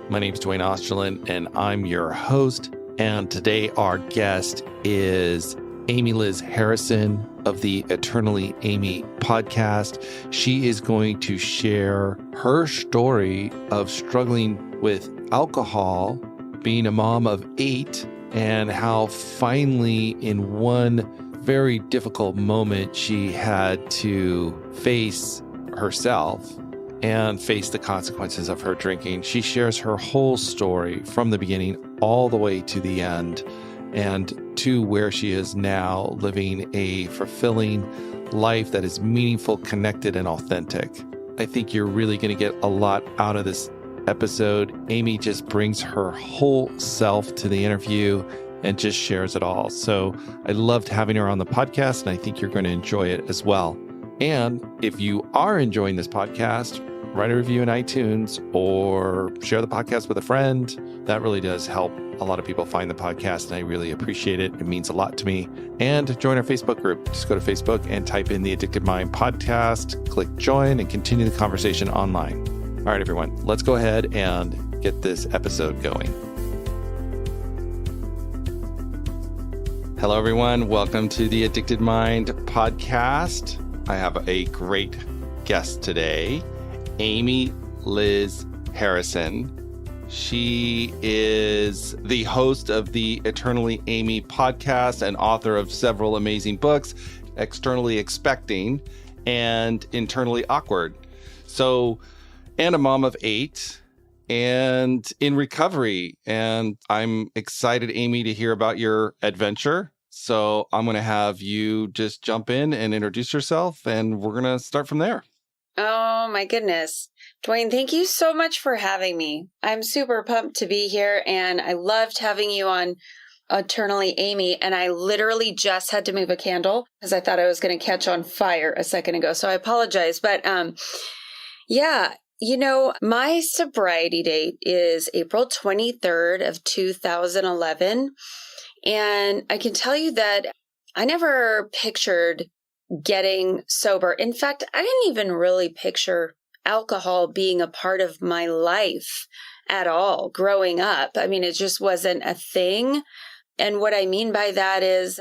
My name is Duane and I'm your host. And today our guest is Amy Liz Harrison of the Eternally Amy podcast. She is going to share her story of struggling with alcohol, being a mom of 8, and how finally in one very difficult moment she had to face herself and face the consequences of her drinking. She shares her whole story from the beginning all the way to the end and to where she is now, living a fulfilling life that is meaningful, connected, and authentic. I think you're really going to get a lot out of this episode. Amy just brings her whole self to the interview and just shares it all. So I loved having her on the podcast, and I think you're going to enjoy it as well. And if you are enjoying this podcast, write a review in iTunes or share the podcast with a friend. That really does help a lot of people find the podcast, and I really appreciate it. It means a lot to me. And join our Facebook group. Just go to Facebook and type in the Addicted Mind podcast, click join, and continue the conversation online. All right, everyone, let's go ahead and get this episode going. Hello, everyone. Welcome to the Addicted Mind podcast. I have a great guest today, Amy Liz Harrison. She is the host of the Eternally Amy podcast and author of several amazing books, Externally Expecting and Internally Awkward. And a mom of 8 and in recovery. And I'm excited, Amy, to hear about your adventure. So I'm going to have you just jump in and introduce yourself, and we're going to start from there. Oh, my goodness. Duane, thank you so much for having me. I'm super pumped to be here, and I loved having you on Eternally Amy, and I literally just had to move a candle because I thought I was going to catch on fire a second ago, so I apologize. But yeah, my sobriety date is April 23rd of 2011, and I can tell you that I never pictured getting sober. In fact, I didn't even really picture alcohol being a part of my life at all growing up. I mean, it just wasn't a thing. And what I mean by that is,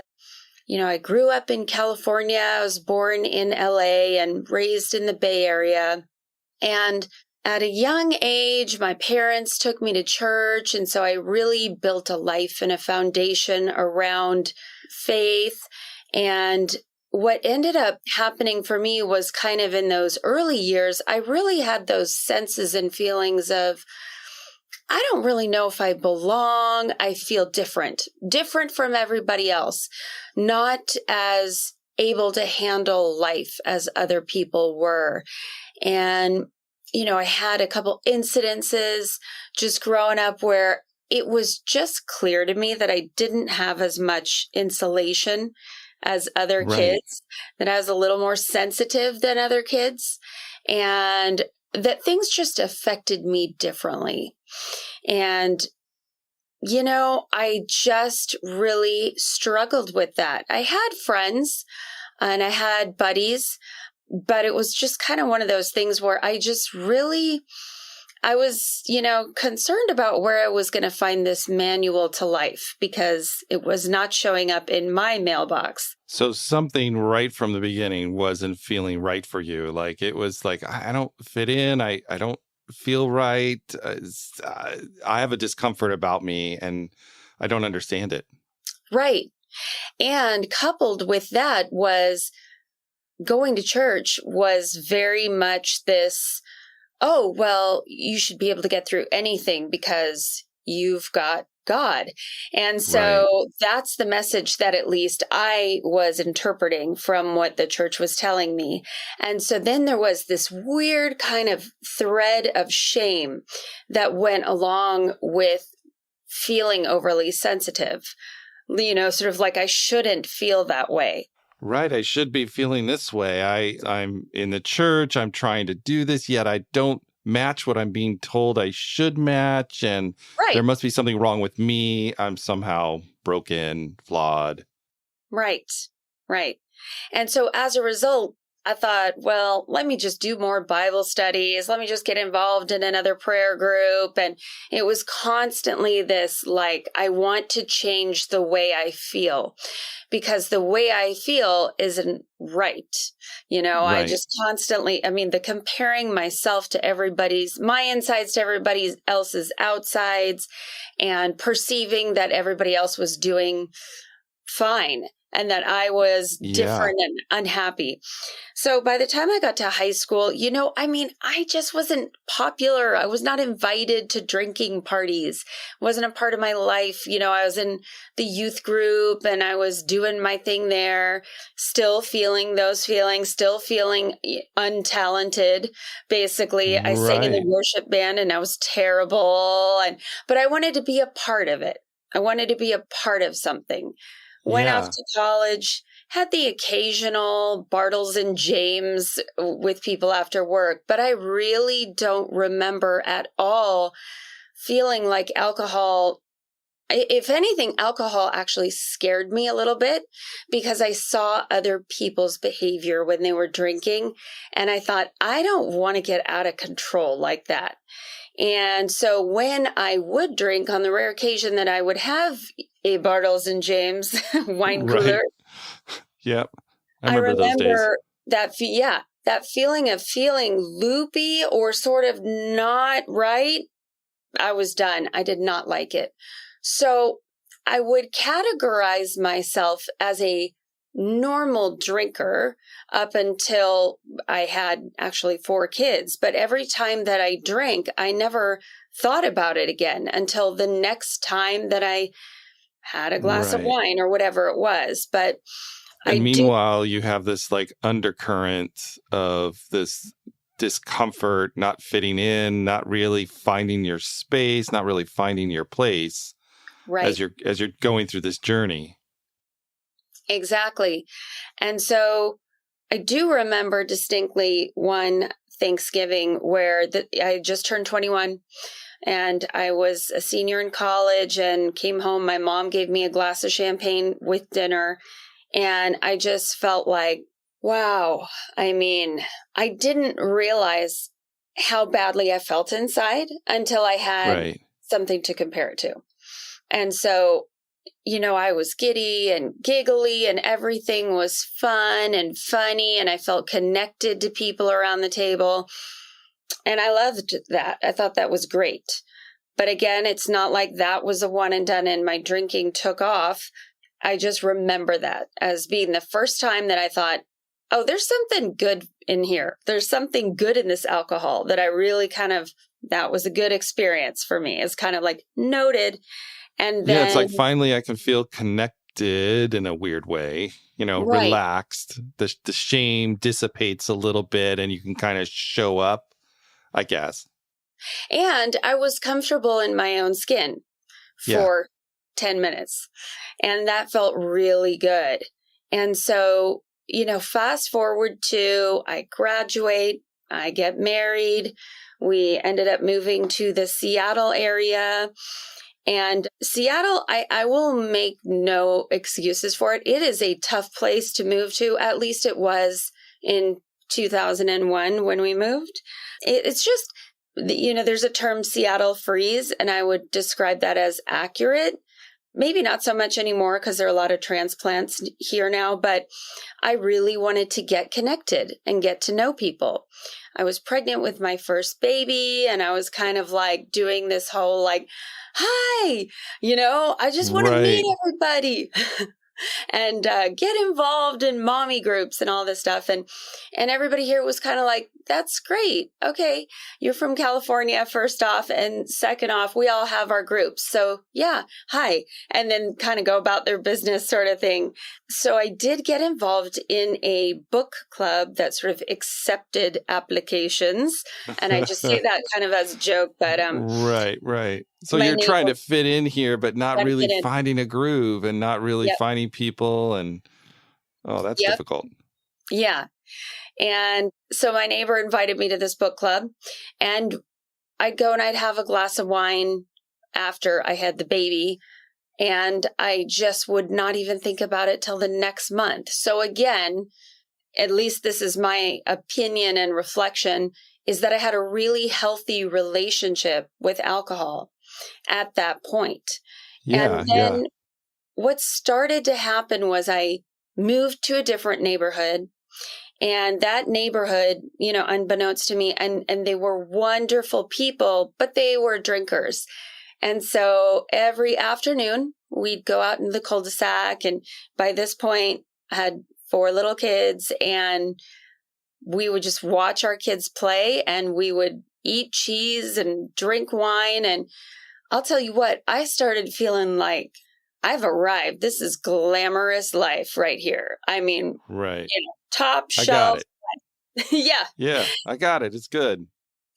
I grew up in California. I was born in LA and raised in the Bay Area. And at a young age, my parents took me to church. And so I really built a life and a foundation around faith. And what ended up happening for me was kind of in those early years, I really had those senses and feelings of, I don't really know if I belong. I feel different from everybody else, not as able to handle life as other people were. And, I had a couple incidences just growing up where it was just clear to me that I didn't have as much insulation as other kids, that I was a little more sensitive than other kids, and that things just affected me differently. And, I just really struggled with that. I had friends and I had buddies, but it was just kind of one of those things where I was, concerned about where I was going to find this manual to life because it was not showing up in my mailbox. So something right from the beginning wasn't feeling right for you. Like it was like, I don't fit in. I don't feel right. I have a discomfort about me and I don't understand it. Right. And coupled with that was going to church was very much this, oh, well, you should be able to get through anything because you've got God. And so that's the message that at least I was interpreting from what the church was telling me. And so then there was this weird kind of thread of shame that went along with feeling overly sensitive, sort of like I shouldn't feel that way. Right. I should be feeling this way. I'm in the church. I'm trying to do this, yet I don't match what I'm being told I should match. And there must be something wrong with me. I'm somehow broken, flawed. Right. And so as a result, I thought, well, let me just do more Bible studies. Let me just get involved in another prayer group. And it was constantly this, like, I want to change the way I feel because the way I feel isn't right. I Right. just constantly, the comparing myself to my insides to everybody else's outsides and perceiving that everybody else was doing fine and that I was Yeah. different and unhappy. So by the time I got to high school, I just wasn't popular. I was not invited to drinking parties. It wasn't a part of my life. I was in the youth group and I was doing my thing there, still feeling those feelings, still feeling untalented. Basically, I sang in the Right. worship band and I was terrible. But I wanted to be a part of it. I wanted to be a part of something. Went off Yeah. to college, had the occasional Bartles and James with people after work, but I really don't remember at all feeling like alcohol. If anything, alcohol actually scared me a little bit because I saw other people's behavior when they were drinking. And I thought, I don't want to get out of control like that. And so when I would drink, on the rare occasion that I would have a Bartles and James wine cooler, Right. Yep. I I remember those days. remember that feeling of feeling loopy or sort of not right. I was done. I did not like it. So I would categorize myself as a normal drinker up until I had actually 4 kids. But every time that I drank, I never thought about it again until the next time that I had a glass of Right. wine or whatever it was. But I And do. meanwhile, you have this like undercurrent of this discomfort, not fitting in, not really finding your space, not really finding your place Right. as you're going through this journey. Exactly. And so I do remember distinctly one Thanksgiving where I just turned 21 and I was a senior in college and came home. My mom gave me a glass of champagne with dinner. And I just felt like, wow. I didn't realize how badly I felt inside until I had Right. something to compare it to. And so I was giddy and giggly and everything was fun and funny and I felt connected to people around the table. And I loved that. I thought that was great. But again, it's not like that was a one and done and my drinking took off. I just remember that as being the first time that I thought, oh, there's something good in here. There's something good in this alcohol that I really that was a good experience for me. It's kind of like noted. And Yeah, it's then, like finally I can feel connected in a weird way, right. relaxed. The shame dissipates a little bit and you can kind of show up, I guess. And I was comfortable in my own skin Yeah. for 10 minutes. And that felt really good. And so, fast forward to I graduate, I get married. We ended up moving to the Seattle area. And Seattle, I will make no excuses for it. It is a tough place to move to. At least it was in 2001 when we moved. It's just, there's a term Seattle freeze, and I would describe that as accurate. Maybe not so much anymore because there are a lot of transplants here now, but I really wanted to get connected and get to know people. I was pregnant with my first baby and I was kind of like doing this whole like, hi, I just want to meet Right. everybody. And get involved in mommy groups and all this stuff. And everybody here was kind of like, that's great. Okay. You're from California, first off. And second off, we all have our groups. So yeah, hi. And then kind of go about their business sort of thing. So I did get involved in a book club that sort of accepted applications. And I just say that kind of as a joke, but Right. So my you're trying neighbor to fit in here, but not got to really get in. finding a groove and not really Yep. finding people. And that's Yep. difficult. Yeah. And so my neighbor invited me to this book club and I'd go and I'd have a glass of wine after I had the baby. And I just would not even think about it till the next month. So again, at least this is my opinion and reflection, is that I had a really healthy relationship with alcohol at that point. Yeah. And Yeah. then what started to happen was I moved to a different neighborhood. And that neighborhood, unbeknownst to me, and they were wonderful people, but they were drinkers. And so every afternoon we'd go out in the cul-de-sac. And by this point, I had 4 little kids, and we would just watch our kids play, and we would eat cheese and drink wine. And I'll tell you what, I started feeling like I've arrived. This is glamorous life right here. I mean, Right. top I got shelf. it. Yeah, Yeah. I got it. It's good.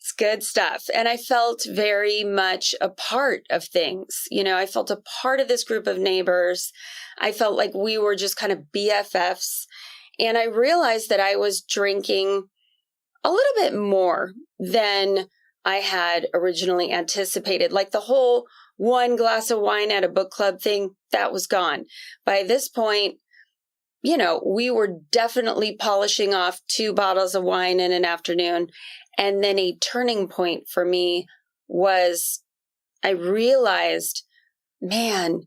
it's good stuff. And I felt very much a part of things. I felt a part of this group of neighbors. I felt like we were just kind of BFFs. And I realized that I was drinking a little bit more than I had originally anticipated. Like the whole 1 glass of wine at a book club thing, that was gone. By this point, we were definitely polishing off 2 bottles of wine in an afternoon. And then a turning point for me was I realized, man,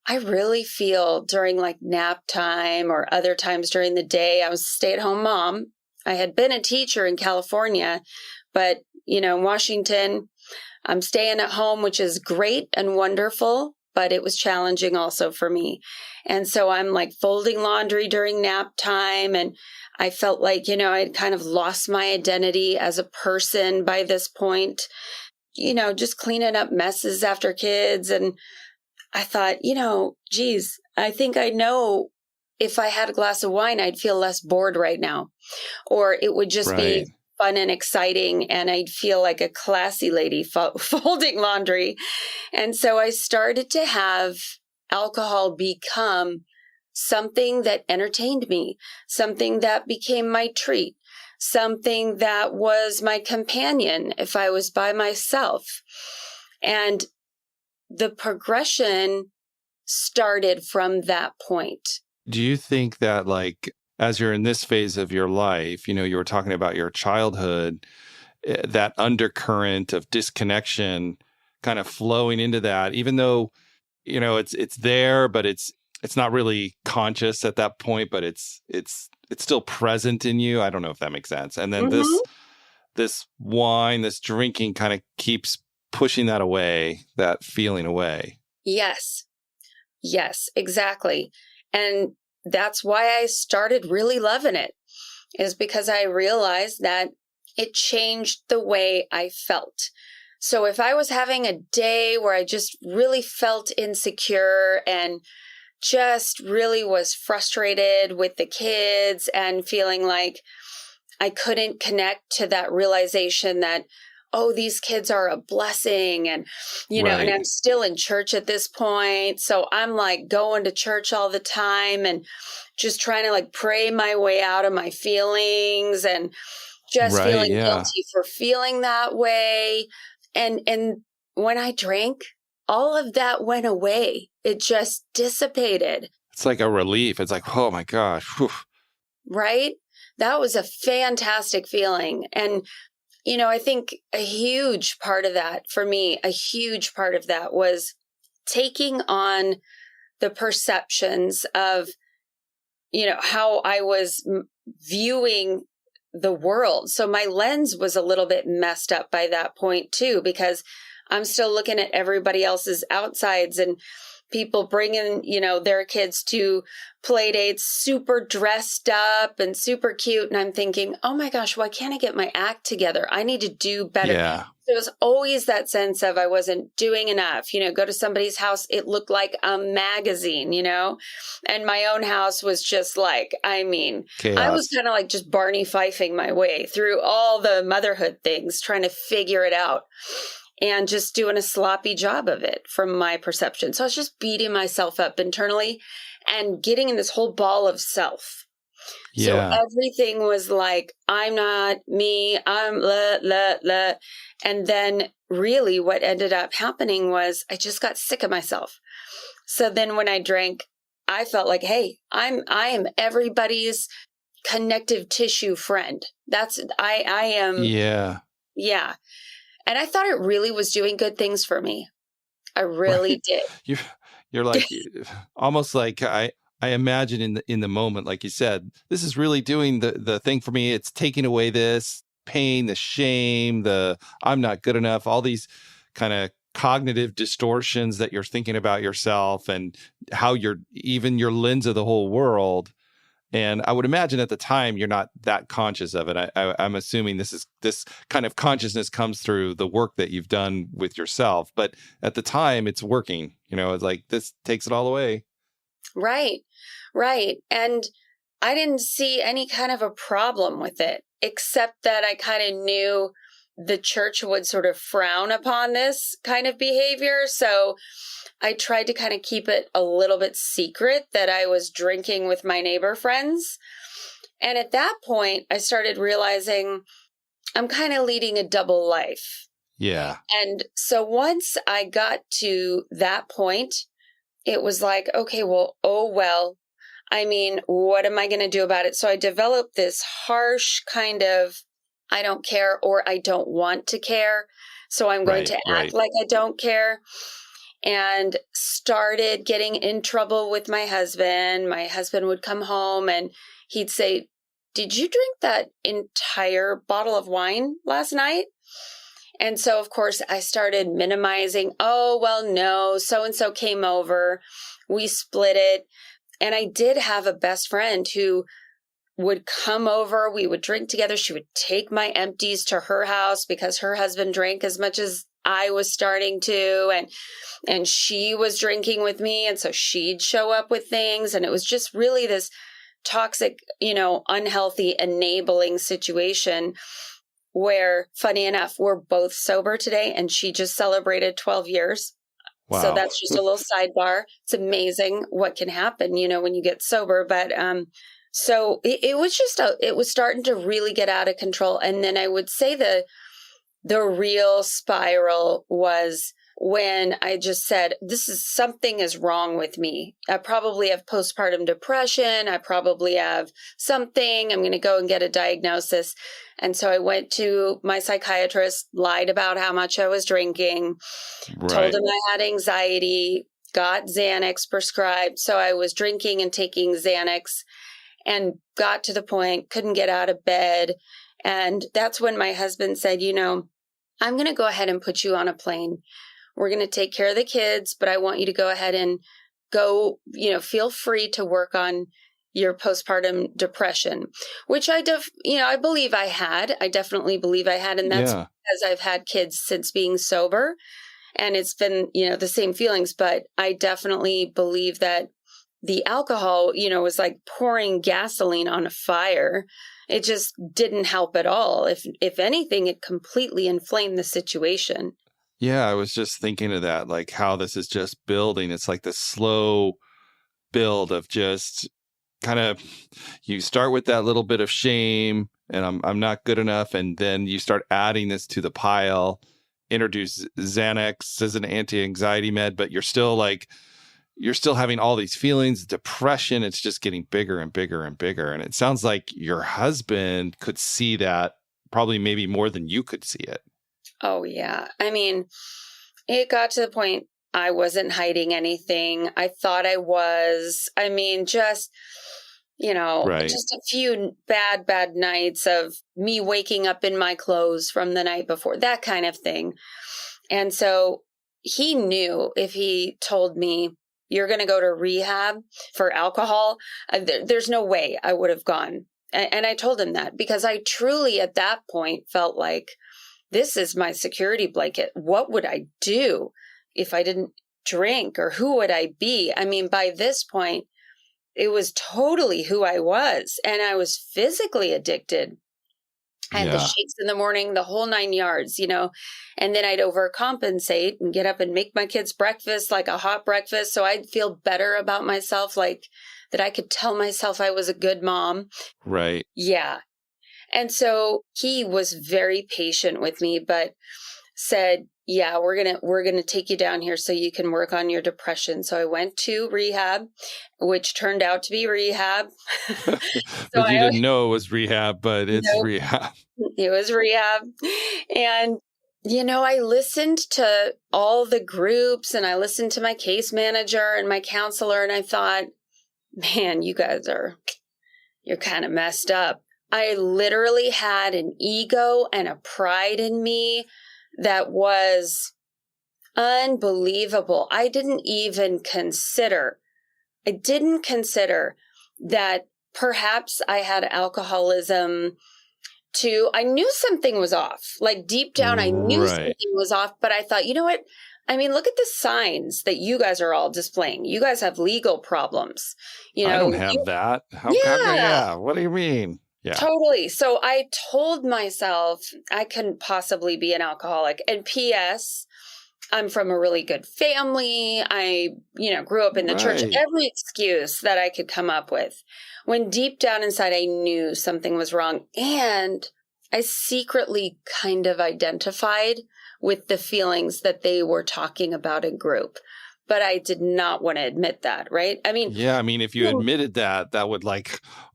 I really feel during like nap time or other times during the day. I was a stay-at-home mom. I had been a teacher in California, but, in Washington, I'm staying at home, which is great and wonderful, but it was challenging also for me. And so I'm like folding laundry during nap time. And I felt like, I'd kind of lost my identity as a person by this point, just cleaning up messes after kids. And I thought, geez, I think I know if I had a glass of wine, I'd feel less bored right now, or it would just Right. be fun and exciting. And I'd feel like a classy lady folding laundry. And so I started to have alcohol become something that entertained me, something that became my treat, something that was my companion if I was by myself. And the progression started from that point. Do you think that, like, as you're in this phase of your life, you were talking about your childhood, that undercurrent of disconnection kind of flowing into that, even though, it's there, but it's not really conscious at that point, but it's still present in you. I don't know if that makes sense. And then this wine, this drinking kind of keeps pushing that away, that feeling away. Yes. Yes, exactly. And that's why I started really loving it, is because I realized that it changed the way I felt. So if I was having a day where I just really felt insecure and just really was frustrated with the kids and feeling like I couldn't connect to that realization that, oh, these kids are a blessing. And, and Right. I'm still in church at this point. So I'm like going to church all the time and just trying to like pray my way out of my feelings and just Right, feeling yeah. guilty for feeling that way. And when I drank, all of that went away. It just dissipated. It's like a relief. It's like, oh my gosh. Whew. Right? That was a fantastic feeling. And I think a huge part of that for me, a huge part of that was taking on the perceptions of, how I was viewing the world. So my lens was a little bit messed up by that point too, because I'm still looking at everybody else's outsides and people bringing, their kids to play dates, super dressed up and super cute. And I'm thinking, oh my gosh, why can't I get my act together? I need to do better. Yeah. There was always that sense of I wasn't doing enough, go to somebody's house. It looked like a magazine, and my own house was just like, Chaos. I was kind of like just Barney Fifing my way through all the motherhood things, trying to figure it out. And just doing a sloppy job of it from my perception. So I was just beating myself up internally and getting in this whole ball of self. Yeah. So everything was like, I'm not me, I'm la. And then really what ended up happening was I just got sick of myself. So then when I drank, I felt like, hey, I am everybody's connective tissue friend. I am. Yeah. Yeah. And I thought it really was doing good things for me. I really Right. did. You're you're like almost like I imagine in the moment, like you said, this is really doing the thing for me. It's taking away this pain, the shame, the I'm not good enough, all these kind of cognitive distortions that you're thinking about yourself and how you're even your lens of the whole world. And I would imagine at the time you're not that conscious of it. I'm assuming this kind of consciousness comes through the work that you've done with yourself. But at the time, it's working. It's like this takes it all away. Right. Right. And I didn't see any kind of a problem with it, except that I kind of knew the church would sort of frown upon this kind of behavior. So I tried to kind of keep it a little bit secret that I was drinking with my neighbor friends. And at that point, I started realizing I'm kind of leading a double life. Yeah. And so once I got to that point, it was like, okay, well, oh, well, I mean, what am I going to do about it? So I developed this harsh kind of, I don't care or I don't want to care. So I'm going to act like I don't care. And started getting in trouble with my husband. My husband would come home and he'd say, "Did you drink that entire bottle of wine last night?" And so, of course, I started minimizing. Oh, well, no, so-and-so came over. We split it. And I did have a best friend who would come over. We would drink together. She would take my empties to her house because her husband drank as much as I was starting to. And she was drinking with me. And so she'd show up with things. And it was just really this toxic, unhealthy, enabling situation where, funny enough, we're both sober today. And she just celebrated 12 years. Wow. So that's just a little sidebar. It's amazing what can happen, when you get sober. But so it was just it was starting to really get out of control. And then I would say the real spiral was when I just said, something is wrong with me. I probably have postpartum depression. I probably have something. I'm going to go and get a diagnosis. And so I went to my psychiatrist, lied about how much I was drinking, told him I had anxiety, got Xanax prescribed. So I was drinking and taking Xanax and got to the point, couldn't get out of bed. And that's when my husband said, I'm going to go ahead and put you on a plane. We're going to take care of the kids, but I want you to go ahead and go, feel free to work on your postpartum depression, which I believe I had. I definitely believe I had. And that's because I've had kids since being sober and it's been, the same feelings, but I definitely believe that the alcohol, was like pouring gasoline on a fire. It just didn't help at all. If anything, it completely inflamed the situation. Yeah, I was just thinking of that, like how this is just building. It's like the slow build of just kind of, you start with that little bit of shame and I'm not good enough. And then you start adding this to the pile, introduce Xanax as an anti-anxiety med, but you're still having all these feelings, depression. It's just getting bigger and bigger and bigger. And it sounds like your husband could see that probably maybe more than you could see it. Oh, yeah. I mean, it got to the point I wasn't hiding anything. I thought I was. I mean, just, just a few bad nights of me waking up in my clothes from the night before, that kind of thing. And so he knew if he told me, you're going to go to rehab for alcohol, there's no way I would have gone. And I told him that because I truly at that point felt like, this is my security blanket. What would I do if I didn't drink, or who would I be? I mean, by this point, it was totally who I was, and I was physically addicted. I had the shakes in the morning, the whole 9 yards, and then I'd overcompensate and get up and make my kids breakfast, like a hot breakfast. So I'd feel better about myself, like that I could tell myself I was a good mom. Right. Yeah. And so he was very patient with me, but said, yeah, we're gonna take you down here so you can work on your depression. So I went to rehab, which turned out to be rehab. So But you I didn't know it was rehab, but it's Nope, rehab. it was rehab. And I listened to all the groups and I listened to my case manager and my counselor, and I thought, man, you're kind of messed up. I literally had an ego and a pride in me that was unbelievable. I didn't consider that perhaps I had alcoholism too. I knew something was off. Like deep down, I knew Right. something was off, but I thought, you know what? I mean, look at the signs that you guys are all displaying. You guys have legal problems. I don't have that. Yeah, Yeah. What do you mean? Yeah. totally. So I told myself I couldn't possibly be an alcoholic. And P.S., I'm from a really good family. I, grew up in the church, Right. every excuse that I could come up with. When deep down inside, I knew something was wrong. And I secretly kind of identified with the feelings that they were talking about in group. But I did not want to admit that, right? I mean, Yeah. I mean, if you admitted that, that would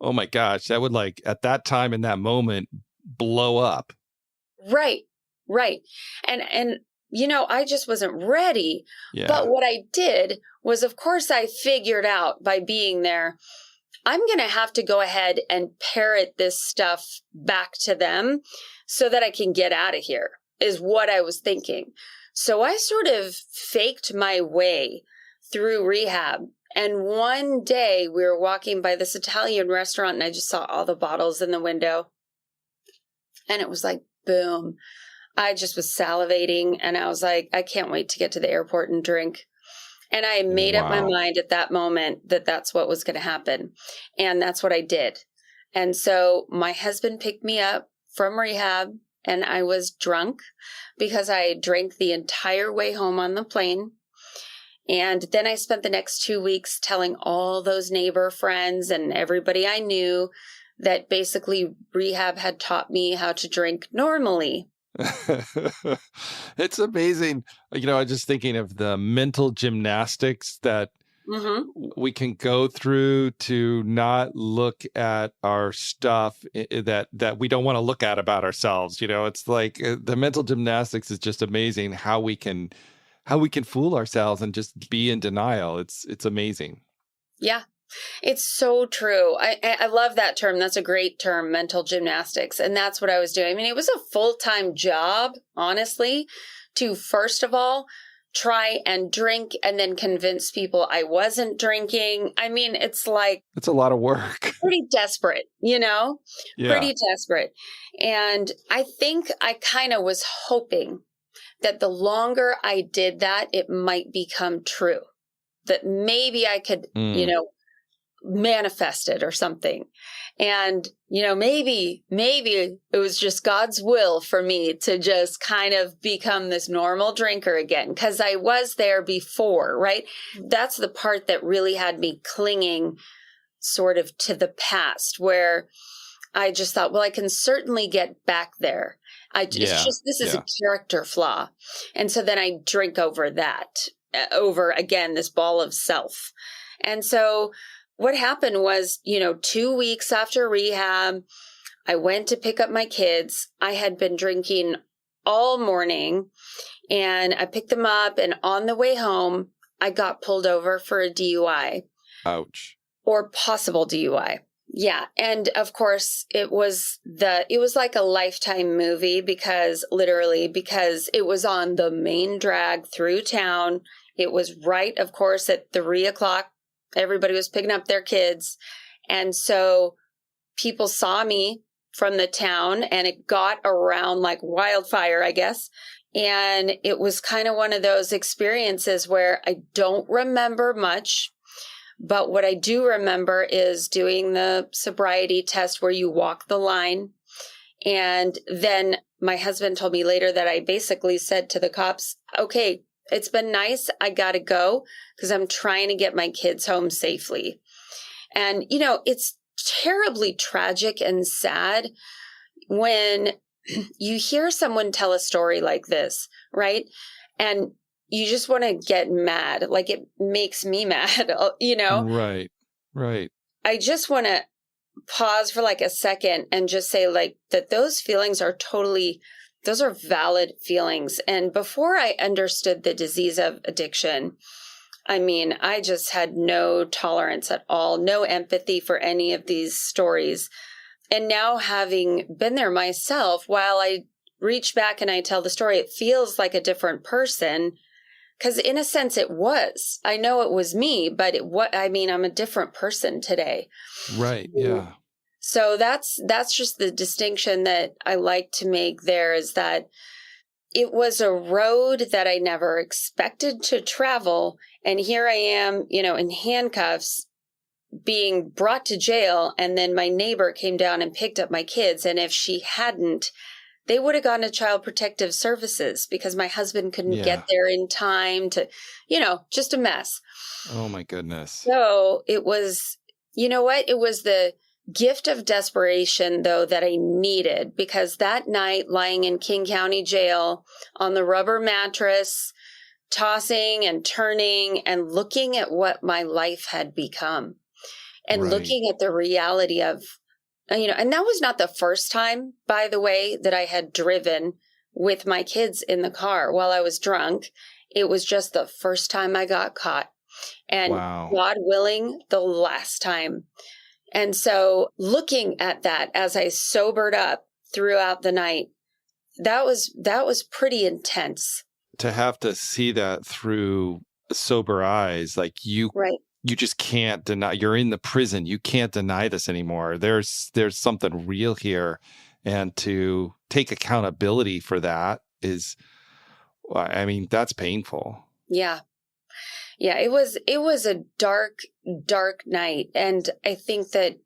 oh my gosh, that would at that time in that moment blow up. right, right. And I just wasn't ready. Yeah. But what I did was, of course, I figured out by being there, I'm going to have to go ahead and parrot this stuff back to them so that I can get out of here, is what I was thinking. So I sort of faked my way through rehab. And one day we were walking by this Italian restaurant and I just saw all the bottles in the window. And it was like, boom. I just was salivating and I was like, I can't wait to get to the airport and drink. And I made up my Wow. mind at that moment that that's what was going to happen. And that's what I did. And so my husband picked me up from rehab and I was drunk because I drank the entire way home on the plane. And then I spent the next 2 weeks telling all those neighbor friends and everybody I knew that basically rehab had taught me how to drink normally. It's amazing. I was just thinking of the mental gymnastics that we can go through to not look at our stuff that we don't want to look at about ourselves. It's like the mental gymnastics is just amazing how we can fool ourselves and just be in denial. It's amazing. Yeah. It's so true. I love that term. That's a great term, mental gymnastics. And that's what I was doing. I mean, it was a full-time job, honestly, to first of all, try and drink and then convince people I wasn't drinking. I mean, it's like... It's a lot of work. Pretty desperate, Yeah. Pretty desperate. And I think I kind of was hoping that the longer I did that, it might become true. That maybe I could, manifest it or something. And, maybe it was just God's will for me to just kind of become this normal drinker again, because I was there before, right? That's the part that really had me clinging sort of to the past, where I just thought, well, I can certainly get back there. This is a character flaw. And so then I drink over that, over again, this ball of self. And so what happened was, 2 weeks after rehab, I went to pick up my kids. I had been drinking all morning and I picked them up. And on the way home, I got pulled over for a DUI. Ouch. Or possible DUI. Yeah. And of course, it was like a Lifetime movie because it was on the main drag through town. It was right, of course, at 3:00. Everybody was picking up their kids. And so people saw me from the town and it got around like wildfire, I guess. And it was kind of one of those experiences where I don't remember much. But what I do remember is doing the sobriety test where you walk the line. And then my husband told me later that I basically said to the cops, okay, it's been nice. I got to go because I'm trying to get my kids home safely. And, it's terribly tragic and sad when you hear someone tell a story like this, right? And you just want to get mad. Like it makes me mad, you know? Right. Right. I just want to pause for like a second and just say like that those feelings are totally, those are valid feelings. And before I understood the disease of addiction, I mean, I just had no tolerance at all, no empathy for any of these stories. And now having been there myself, while I reach back and I tell the story, it feels like a different person. Because in a sense it was. I know it was me, but I'm a different person today. Right. Yeah. So that's just the distinction that I like to make there, is that it was a road that I never expected to travel. And here I am, in handcuffs, being brought to jail. And then my neighbor came down and picked up my kids. And if she hadn't, they would have gone to Child Protective Services because my husband couldn't get there in time to, just a mess. Oh my goodness. So it was, you know what? It was the gift of desperation, though, that I needed, because that night, lying in King County Jail on the rubber mattress, tossing and turning and looking at what my life had become, and looking at the reality of, and that was not the first time, by the way, that I had driven with my kids in the car while I was drunk. It was just the first time I got caught, and God willing, the last time. And so looking at that as I sobered up throughout the night, that was pretty intense. To have to see that through sober eyes, like you just can't deny. You're in the prison. You can't deny this anymore. There's something real here. And to take accountability for that is, that's painful. Yeah. Yeah, it was a dark, dark night. And I think that,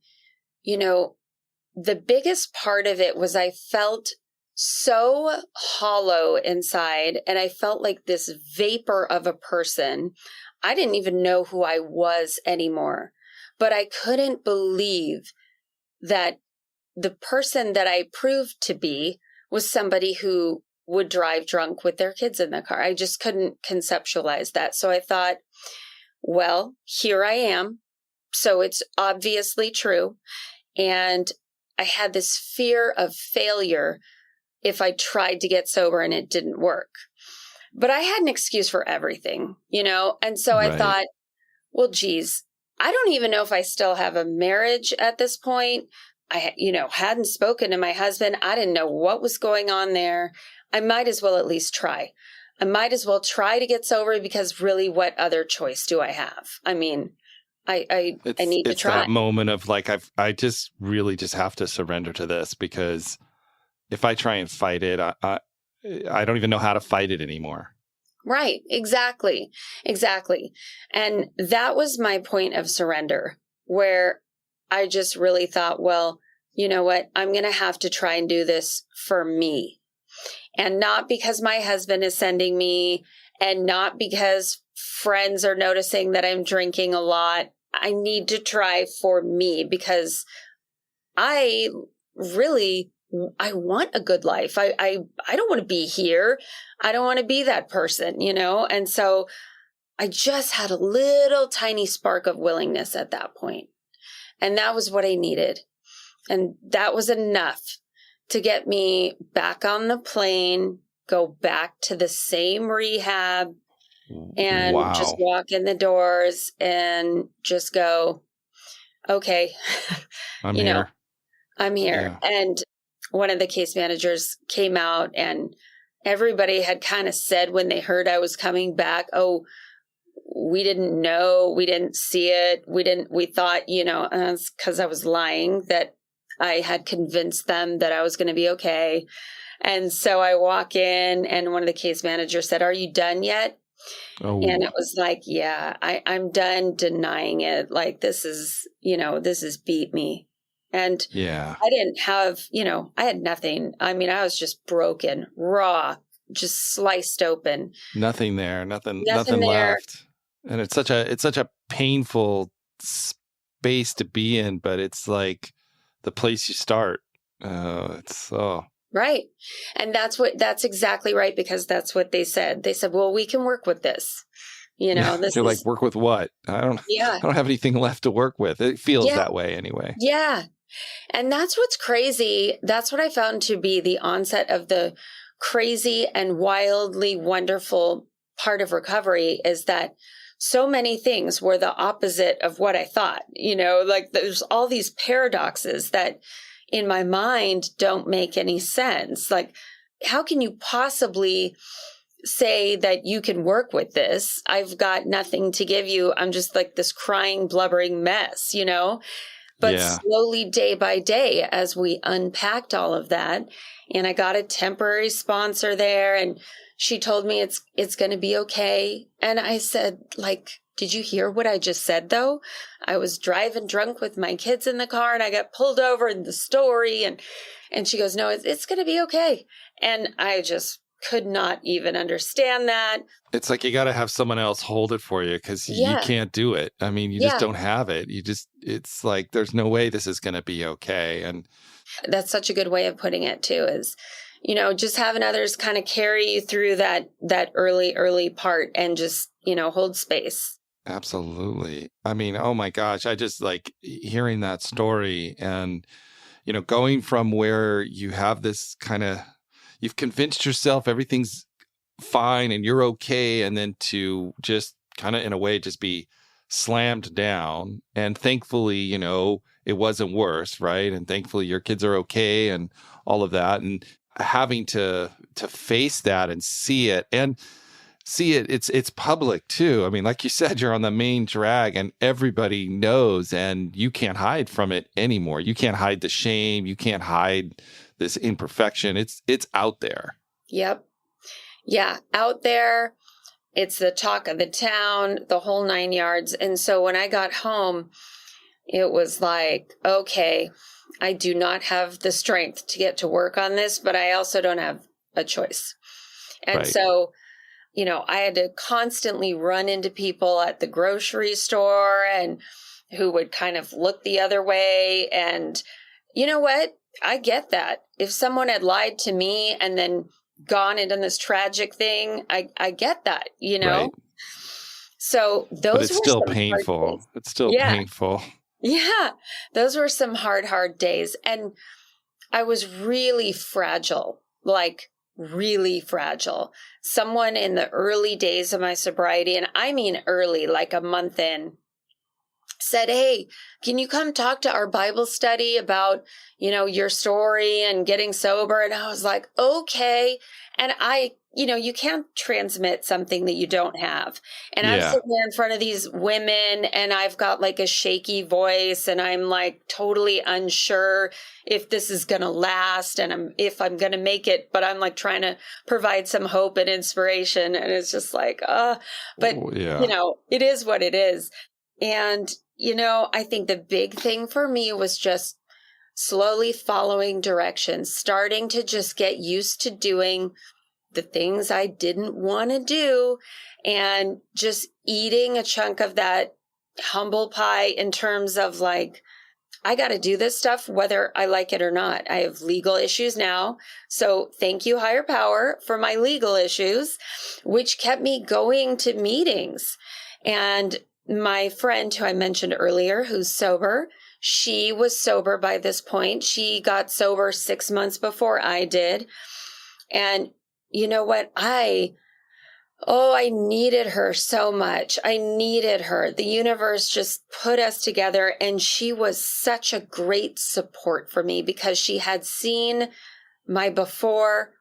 the biggest part of it was I felt so hollow inside, and I felt like this vapor of a person. I didn't even know who I was anymore, but I couldn't believe that the person that I proved to be was somebody who would drive drunk with their kids in the car. I just couldn't conceptualize that. So I thought, well, here I am. So it's obviously true. And I had this fear of failure if I tried to get sober and it didn't work. But I had an excuse for everything, And so I thought, well, geez, I don't even know if I still have a marriage at this point. I, hadn't spoken to my husband. I didn't know what was going on there. I might as well at least try. I might as well try to get sober, because really, what other choice do I have? I mean, I need to try. It's that moment of like, I just really just have to surrender to this, because if I try and fight it, I don't even know how to fight it anymore. Right. Exactly. And that was my point of surrender, where I just really thought, well, you know what? I'm going to have to try and do this for me. And not because my husband is sending me, and not because friends are noticing that I'm drinking a lot. I need to try for me, because I want a good life. I don't want to be here. I don't want to be that person, And so I just had a little tiny spark of willingness at that point. And that was what I needed. And that was enough to get me back on the plane, go back to the same rehab, and just walk in the doors and just go, okay, I'm here. I'm here. Yeah. And one of the case managers came out, and everybody had kind of said when they heard I was coming back, oh, we didn't know, we didn't see it. We thought, because I was lying, that I had convinced them that I was going to be okay. And so I walk in, and one of the case managers said, "Are you done yet?" Oh. And it was like, yeah, I'm done denying it. Like, this is beat me. And yeah, I didn't have, I had nothing. I mean, I was just broken, raw, just sliced open. Nothing there, nothing there. Left. And it's such a painful space to be in, but it's like the place you start. Right. And that's exactly right, because that's what they said. They said, well, we can work with this. Yeah. This You're like, is, work with what? yeah, I don't have anything left to work with. It feels yeah, that way anyway. yeah. And that's what's crazy. That's what I found to be the onset of the crazy and wildly wonderful part of recovery, is that so many things were the opposite of what I thought. Like there's all these paradoxes that in my mind don't make any sense. Like, how can you possibly say that you can work with this? I've got nothing to give you. I'm just like this crying, blubbering mess, But Yeah. slowly, day by day, as we unpacked all of that, and I got a temporary sponsor there, and she told me it's going to be okay. And I said, like, did you hear what I just said, though? I was driving drunk with my kids in the car, and I got pulled over in the story. And she goes, no, it's going to be okay. And I just could not even understand that. It's like you got to have someone else hold it for you because you Yeah. can't do it. I mean, you just don't have it. It's like there's no way this is going to be okay. And that's such a good way of putting it, too, is, just having others kind of carry you through that early part and just, hold space. absolutely. I mean, oh my gosh, I just like hearing that story and, going from where you have this you've convinced yourself everything's fine and you're okay, and then to just kind of in a way just be slammed down. And thankfully, it wasn't worse, right? And thankfully your kids are okay and all of that. And having to face that and see it, it's public too. I mean, like you said, you're on the main drag and everybody knows, and you can't hide from it anymore. You can't hide the shame. You can't hide this imperfection. It's out there. Yep. Yeah. Out there. It's the talk of the town, the whole 9 yards. And so when I got home, it was like, okay, I do not have the strength to get to work on this, but I also don't have a choice. And Right. so, I had to constantly run into people at the grocery store and who would kind of look the other way. And you know what? I get that. If someone had lied to me and then gone and done this tragic thing, I get that, Right. So those But it's were still some hard painful. days. It's still Yeah. painful. Yeah. Those were some hard days. And I was really fragile, like really fragile. Someone in the early days of my sobriety, and I mean early, like a month in, said, hey, can you come talk to our Bible study about, your story and getting sober? And I was like, okay. And you can't transmit something that you don't have. And I'm Yeah. sitting there in front of these women and I've got like a shaky voice and I'm like totally unsure if this is going to last and if I'm going to make it, but I'm like trying to provide some hope and inspiration. And it's just like, but Yeah. it is what it is. And, I think the big thing for me was just slowly following directions, starting to just get used to doing the things I didn't want to do and just eating a chunk of that humble pie in terms of like, I got to do this stuff whether I like it or not. I have legal issues now. So thank you, higher power, for my legal issues, which kept me going to meetings. And my friend who I mentioned earlier, who's sober, she was sober by this point. She got sober 6 months before I did. And you know what? I needed her so much. I needed her. The universe just put us together, and she was such a great support for me because she had seen my before.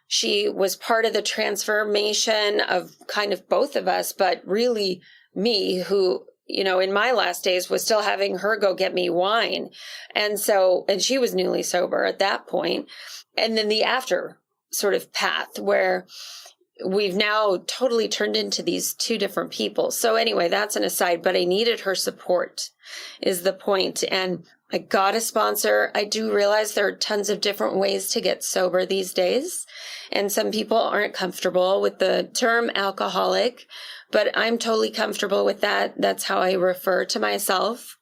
She was part of the transformation of kind of both of us, but really me, who, in my last days was still having her go get me wine. And she was newly sober at that point. And then the after sort of path where we've now totally turned into these two different people. So anyway, that's an aside, but I needed her support is the point. And I got a sponsor. I do realize there are tons of different ways to get sober these days. And some people aren't comfortable with the term alcoholic, but I'm totally comfortable with that. That's how I refer to myself.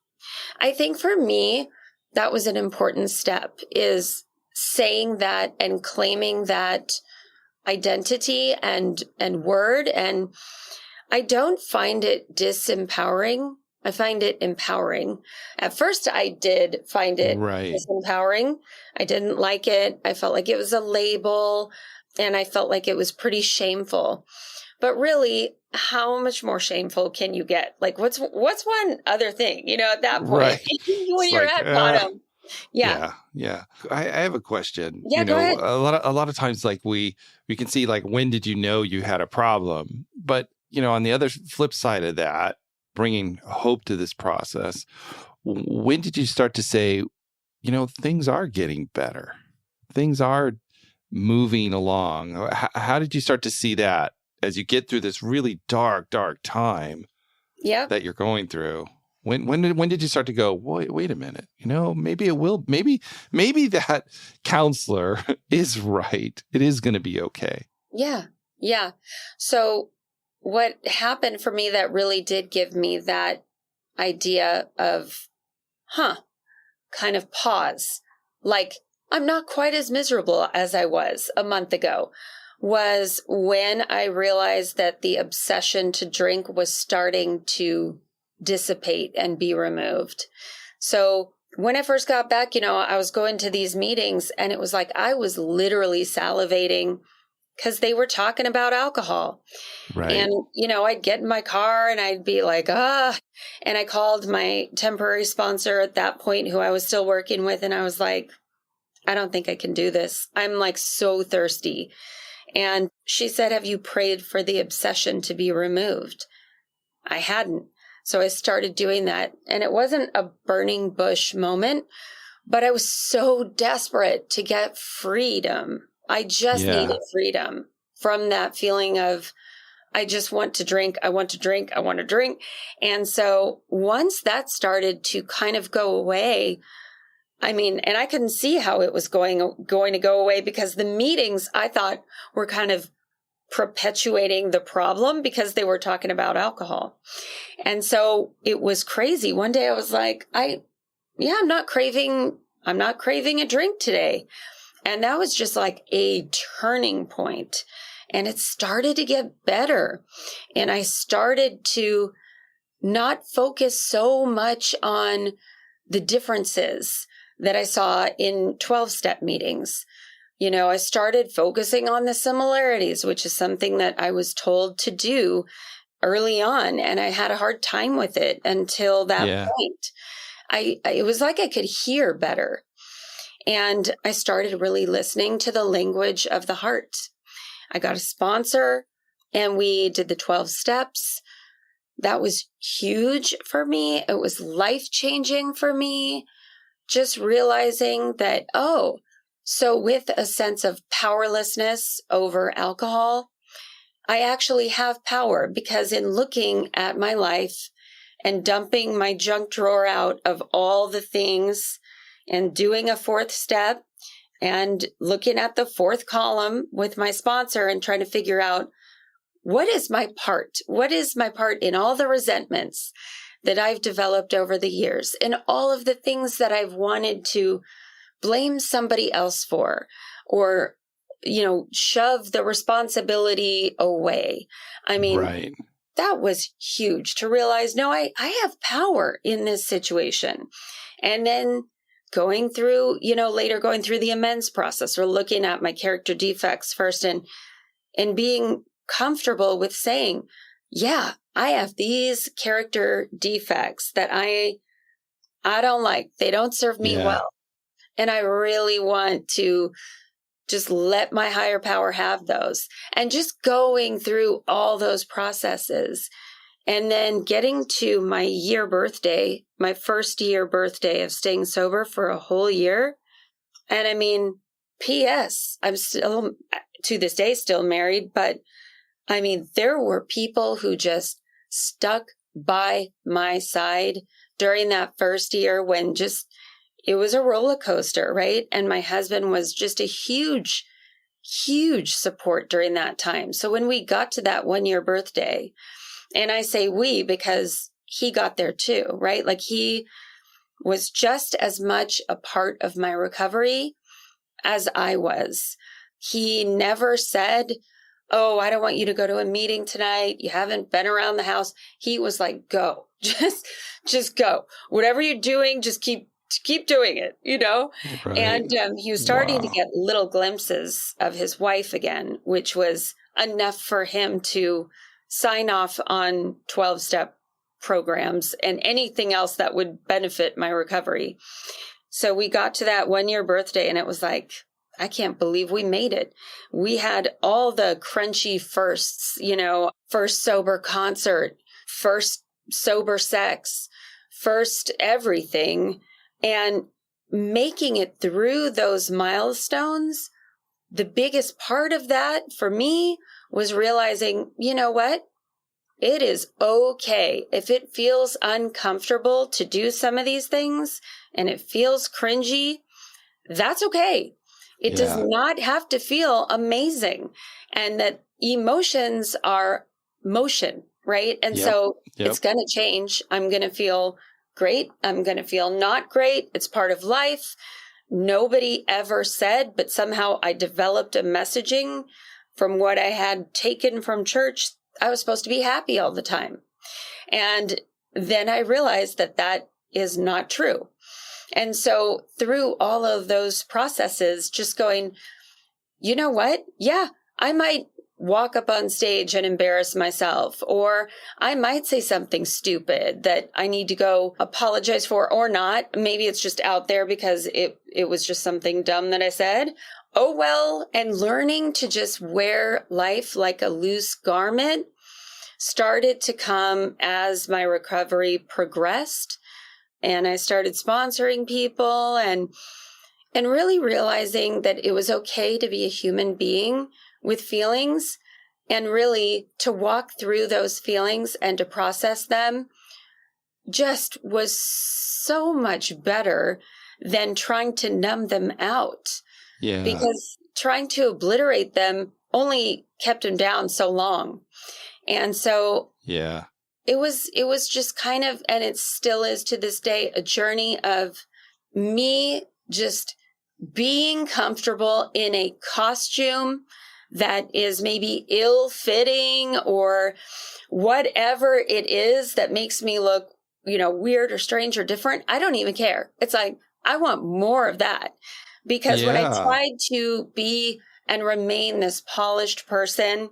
I think for me, that was an important step, is saying that and claiming that identity and word. And I don't find it disempowering. I find it empowering. At first, I did find it Right. disempowering. I didn't like it. I felt like it was a label, and I felt like it was pretty shameful. But really, how much more shameful can you get? Like, what's one other thing, at that point, Right. when It's you're like, at bottom? Yeah. yeah. I have a question. Yeah, go ahead. A lot of times, like we can see, like, when did you know you had a problem? But on the other flip side of that, bringing hope to this process, when did you start to say, things are getting better, things are moving along? How did you start to see that as you get through this really dark time Yeah. that you're going through? When did you start to go, wait a minute, maybe it will, maybe that counselor is right. It is going to be okay. Yeah. Yeah. So what happened for me that really did give me that idea of, kind of pause, like I'm not quite as miserable as I was a month ago, was when I realized that the obsession to drink was starting to dissipate and be removed. So when I first got back, I was going to these meetings, and it was like I was literally salivating because they were talking about alcohol. Right. And, I'd get in my car and I'd be like, and I called my temporary sponsor at that point, who I was still working with. And I was like, I don't think I can do this. I'm like so thirsty. And she said, have you prayed for the obsession to be removed? I hadn't. So I started doing that. And it wasn't a burning bush moment, but I was so desperate to get freedom. I just needed freedom from that feeling of, I just want to drink. I want to drink. I want to drink. And so once that started to kind of go away, and I couldn't see how it was going to go away, because the meetings, I thought, were kind of perpetuating the problem because they were talking about alcohol. And so it was crazy. One day I was like, I'm not craving a drink today. And that was just like a turning point. And it started to get better. And I started to not focus so much on the differences that I saw in 12-step meetings. I started focusing on the similarities, which is something that I was told to do early on. And I had a hard time with it until that point. It was like I could hear better. And I started really listening to the language of the heart. I got a sponsor and we did the 12 steps. That was huge for me. It was life-changing for me. Just realizing that, so with a sense of powerlessness over alcohol, I actually have power, because in looking at my life and dumping my junk drawer out of all the things and doing a 4th step and looking at the 4th column with my sponsor and trying to figure out, what is my part? What is my part in all the resentments that I've developed over the years, and all of the things that I've wanted to blame somebody else for, or, shove the responsibility away. Right. That was huge to realize, no, I have power in this situation. And then going through, later going through the amends process, or looking at my character defects first, and being comfortable with saying, yeah, I have these character defects that I don't like. They don't serve me well. And I really want to just let my higher power have those. And just going through all those processes, and then getting to my year birthday, my first year birthday of staying sober for a whole year. And P.S., I'm still, to this day, still married, but there were people who just stuck by my side during that first year, when it was a roller coaster, right? And my husband was just a huge, huge support during that time. So when we got to that 1-year birthday, and I say we because he got there too, right? Like, he was just as much a part of my recovery as I was. He never said, "Oh, I don't want you to go to a meeting tonight. You haven't been around the house." He was like, "Go, just go. Whatever you're doing, just keep doing it, you know?" Right. And he was starting to Wow. get little glimpses of his wife again, which was enough for him to sign off on 12-step programs and anything else that would benefit my recovery. So we got to that 1-year birthday and it was like, I can't believe we made it. We had all the crunchy firsts, first sober concert, first sober sex, first everything. And making it through those milestones, the biggest part of that for me was realizing, you know what? It is okay. If it feels uncomfortable to do some of these things and it feels cringy, that's okay. It does not have to feel amazing. And that emotions are motion, right? And so it's going to change. I'm going to feel great. I'm going to feel not great. It's part of life. Nobody ever said, but somehow I developed a messaging from what I had taken from church. I was supposed to be happy all the time. And then I realized that that is not true. And so through all of those processes, just going, you know what? Yeah, I might walk up on stage and embarrass myself, or I might say something stupid that I need to go apologize for or not. Maybe it's just out there because it was just something dumb that I said. Oh, well, and learning to just wear life like a loose garment started to come as my recovery progressed. And I started sponsoring people and really realizing that it was okay to be a human being with feelings and really to walk through those feelings and to process them just was so much better than trying to numb them out. Yeah. Because trying to obliterate them only kept them down so long. And so it was just kind of, and it still is to this day, a journey of me just being comfortable in a costume that is maybe ill-fitting or whatever it is that makes me look, weird or strange or different. I don't even care. It's like, I want more of that. Because when I tried to be and remain this polished person,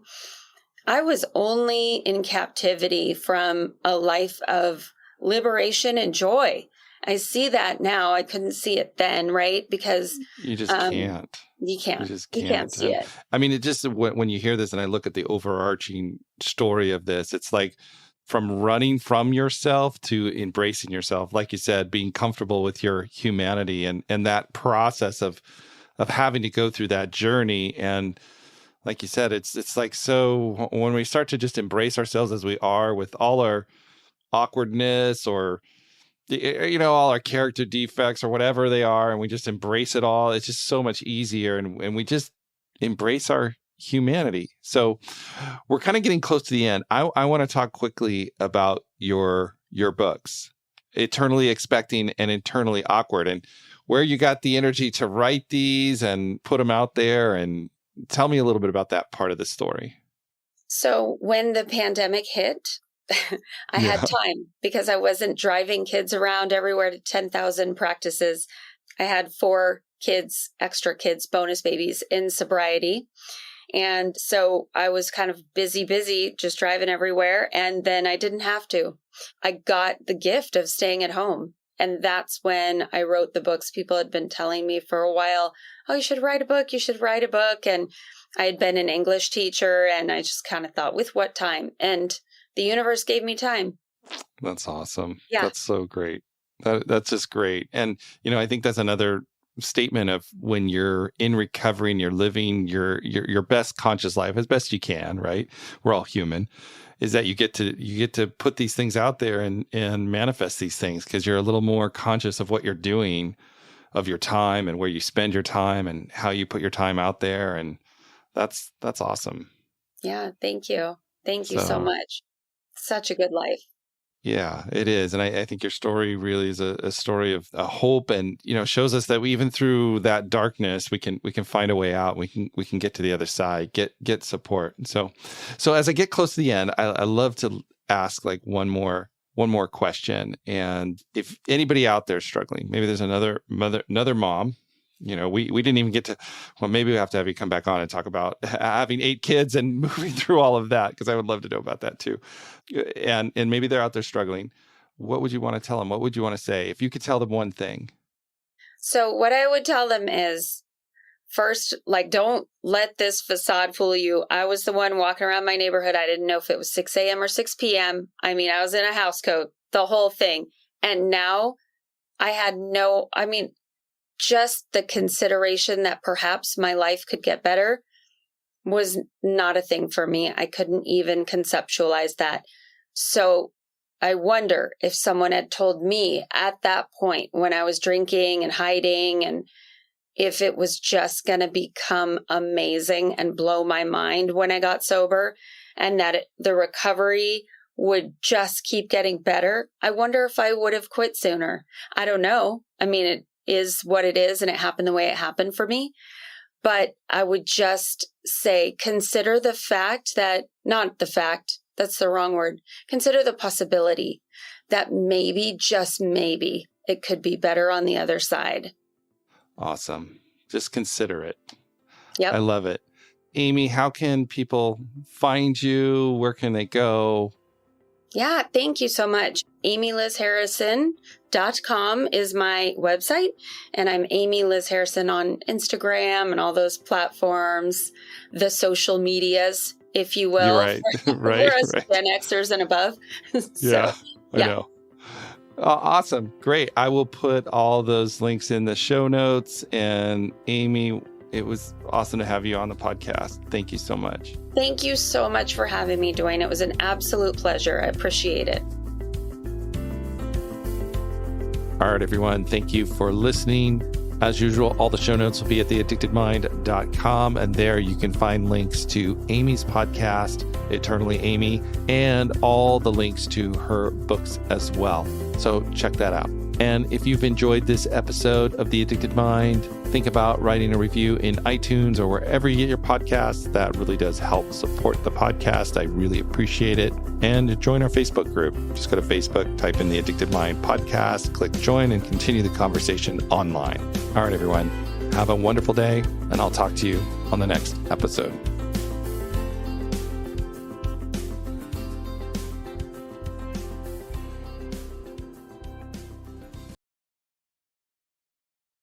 I was only in captivity from a life of liberation and joy. I see that now. I couldn't see it then, right? Because you just can't. You can't. You just You can't see it. I mean, it just, when you hear this and I look at the overarching story of this, it's like from running from yourself to embracing yourself. Like you said, being comfortable with your humanity and that process of having to go through that journey. And like you said, it's like, so when we start to just embrace ourselves as we are with all our awkwardness or, all our character defects or whatever they are, and we just embrace it all, it's just so much easier. And we just embrace our humanity. So we're kind of getting close to the end. I want to talk quickly about your books, Eternally Expecting and Internally Awkward, and where you got the energy to write these and put them out there. And tell me a little bit about that part of the story. So when the pandemic hit, I had time because I wasn't driving kids around everywhere to 10,000 practices. I had 4 kids, extra kids, bonus babies in sobriety. And so I was kind of busy, just driving everywhere. And then I didn't have to. I got the gift of staying at home. And that's when I wrote the books. People had been telling me for a while, oh, you should write a book. You should write a book. And I had been an English teacher and I just kind of thought, with what time? And the universe gave me time. That's awesome. Yeah. That's so great. That's just great. And, I think that's another statement of when you're in recovery and you're living your best conscious life as best you can, right? We're all human. Is that you get to put these things out there and manifest these things because you're a little more conscious of what you're doing, of your time and where you spend your time and how you put your time out there. And that's awesome. Yeah. Thank you. Thank you so much. Such a good life. Yeah, it is. And I think your story really is a story of a hope, and, shows us that even through that darkness, we can find a way out. We can get to the other side, get support. And so as I get close to the end, I love to ask like one more question. And if anybody out there struggling, maybe there's another mom, we didn't even get to, well, maybe we have to have you come back on and talk about having 8 kids and moving through all of that, because I would love to know about that too. And maybe they're out there struggling. What would you want to tell them? What would you want to say if you could tell them one thing? So what I would tell them is, first, like, don't let this facade fool you. I was the one walking around my neighborhood. I didn't know if it was 6 a.m. or 6 p.m. I mean, I was in a house coat, the whole thing. And now I had just the consideration that perhaps my life could get better was not a thing for me. I couldn't even conceptualize that. So I wonder if someone had told me at that point when I was drinking and hiding, and if it was just going to become amazing and blow my mind when I got sober, and that the recovery would just keep getting better. I wonder if I would have quit sooner. I don't know. I mean, it is what it is, and it happened the way it happened for me. But I would just say, consider the fact that, not the fact, that's the wrong word. Consider the possibility that maybe, just maybe, it could be better on the other side. Awesome. Just consider it. Yep. I love it. Amy, how can people find you? Where can they go? Yeah, thank you so much. amylizharrison.com is my website, and I'm Amy Liz Harrison on Instagram and all those platforms, the social medias, if you will. You're right. We're Gen Xers and above. I know. Awesome. Great. I will put all those links in the show notes. And Amy, it was awesome to have you on the podcast. Thank you so much. Thank you so much for having me, Duane. It was an absolute pleasure. I appreciate it. All right, everyone. Thank you for listening. As usual, all the show notes will be at theaddictedmind.com, and there you can find links to Amy's podcast, Eternally Amy, and all the links to her books as well. So check that out. And if you've enjoyed this episode of The Addicted Mind, think about writing a review in iTunes or wherever you get your podcasts. That really does help support the podcast. I really appreciate it. And join our Facebook group. Just go to Facebook, type in The Addicted Mind podcast, click join, and continue the conversation online. All right, everyone. Have a wonderful day, and I'll talk to you on the next episode.